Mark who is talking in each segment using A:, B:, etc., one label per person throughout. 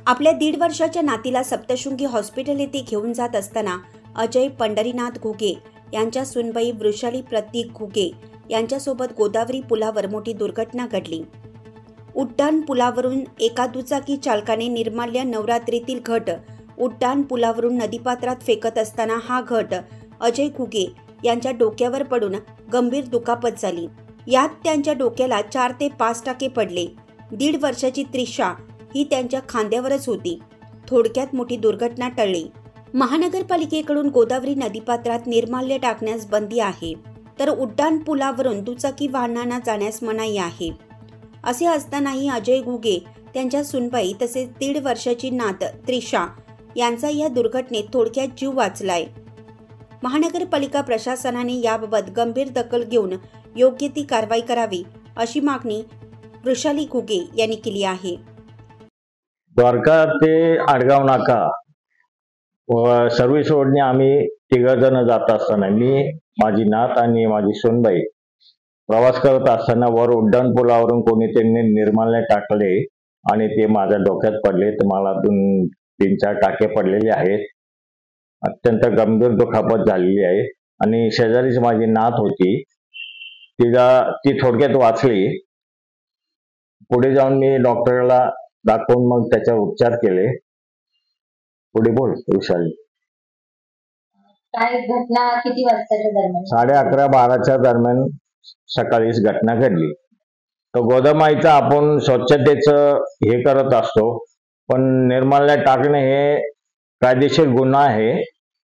A: आपल्या 1.5 वर्षाच्या नातीला सप्तशृंगी हॉस्पिटल येथे घेऊन जात असताना अजय पंढरीनाथ घुगे यांच्या सुनबाई वृषाली प्रतीक घुगे यांच्यासोबत गोदावरी पुलावर मोठी दुर्घटना घडली। उड्डाण पुलावरून एका दुचाकी चालकाने निर्माल्य नवरात्रीतील घट उड्डाण पुलावरून नदीपात्रात फेकत असताना हा घट अजय घुगे यांच्या डोक्यावर पडून गंभीर दुखापत झाली। यात त्यांच्या डोक्याला 4 ते 5 टाके पडले। 1.5 वर्षाची त्रिशा ही त्यांच्या खांद्यावरच होती। थोडक्यात मोठी दुर्घटना टळली। महानगरपालिकेकडून गोदावरी नदीपात्रात निर्माल्य टाकण्यास बंदी आहे, तर उड्डाण पुलावरून दुचाकी वाहनांना जाण्यास मनाई आहे। असे असतानाही अजय घुगे त्यांच्या सुनबाई तसेच 1.5 वर्षाची नात त्रिशा यांचा या दुर्घटनेत थोडक्यात जीव वाचलाय। महानगरपालिका प्रशासनाने याबाबत गंभीर दखल घेऊन योग्य ती कारवाई करावी अशी मागणी वृषाली घुगे यांनी केली आहे।
B: द्वारका ते आडगाव नाका व सर्व्हिस रोडने आम्ही 3 जण जात असताना मी, माझी नात आणि माझी सुनबाई प्रवास करत असताना वर उड्डाण पुलावरून कोणी त्यांनी निर्माल्य टाकले आणि ते माझ्या डोक्यात पडले। तर मला 3-4 टाके पडलेले आहेत। अत्यंत गंभीर दुखापत झालेली आहे आणि शेजारीच माझी नात होती, ती थोडक्यात वाचली। पुढे जाऊन मी डॉक्टरला दाखवून मग त्याच्यावर उपचार केले। पुढे बोल वृषाली।
C: काय घटना किती वाजताच्या दरम्यान?
B: 11:30-12च्या दरम्यान सकाळीच घटना घडली। तर गोदामाईचं आपण स्वच्छतेचं हे करत असतो, पण निर्माल्य टाकणे हे कायदेशीर गुन्हा आहे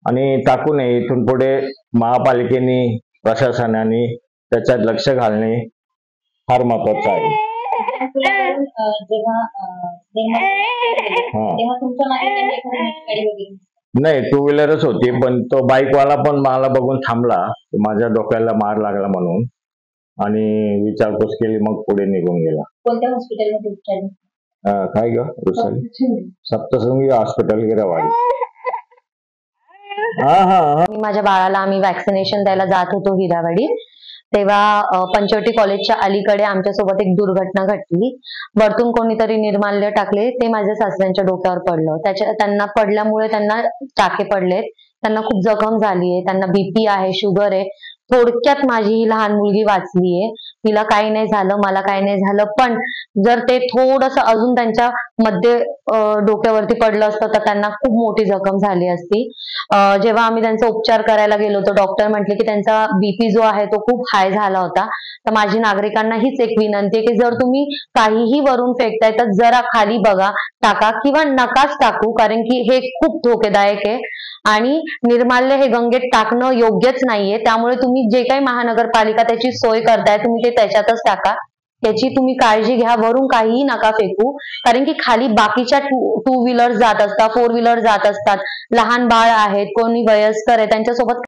B: आणि टाकू नये। इथून पुढे महापालिकेने, प्रशासनाने त्याच्यात लक्ष घालणे फार महत्वाचं आहे। नाही, 2 व्हीलरच होती, पण तो बाईकवाला पण मला बघून थांबला, माझ्या डोक्याला मार लागला म्हणून, आणि विचारपूस केली, मग पुढे निघून गेला।
C: कोणत्या हॉस्पिटलमध्ये उपचार?
B: काय ग वृषाली? सप्तशृंगी हॉस्पिटल गिरावाडी।
D: माझ्या बाळाला आम्ही वॅक्सिनेशन द्यायला जात होतो हिरावाडी, तेव्हा पंचवटी कॉलेजच्या अलीकडे आमच्यासोबत एक दुर्घटना घडली। वरतून कोणीतरी निर्माल्य टाकले, ते माझ्या सासऱ्यांच्या डोक्यावर पडलं। त्यांना पडल्यामुळे त्यांना टाके पडलेत, त्यांना खूप जखम झालीये, त्यांना बीपी आहे, शुगर आहे। थोडक्यात माझी ही लहान मुलगी वाचलीये, तिला काही नाही झालं, मला काही नाही झालं। पण जर ते थोडंसं अजून त्यांच्या मध्ये डोक्यावरती पडलं असतं तर त्यांना खूप मोठी जखम झाली असती। जेव्हा आम्ही त्यांचा उपचार करायला गेलो तर डॉक्टर म्हटले की त्यांचा बीपी जो आहे तो खूप हाय झाला होता। तर माझी नागरिकांना हीच एक विनंती आहे की जर तुम्ही काहीही वरून फेकताय तर जरा खाली बघा, टाका किंवा नकाच टाकू, कारण की हे खूप धोकेदायक आहे आणि निर्माल्य हे गंगेत टाकणं योग्यच नाहीये। त्यामुळे तुम्ही जे काही महानगरपालिका त्याची सोय करताय तुम्ही ते त्याच्यातच टाका, त्याची तुम्ही काळजी घ्या। वरून काहीही नका फेकू, कारण की खाली बाकीच्या 2 व्हीलर जात असतात, 4 व्हीलर जात असतात, लहान बाळ आहेत, कोणी वयस्कर आहे, त्यांच्यासोबत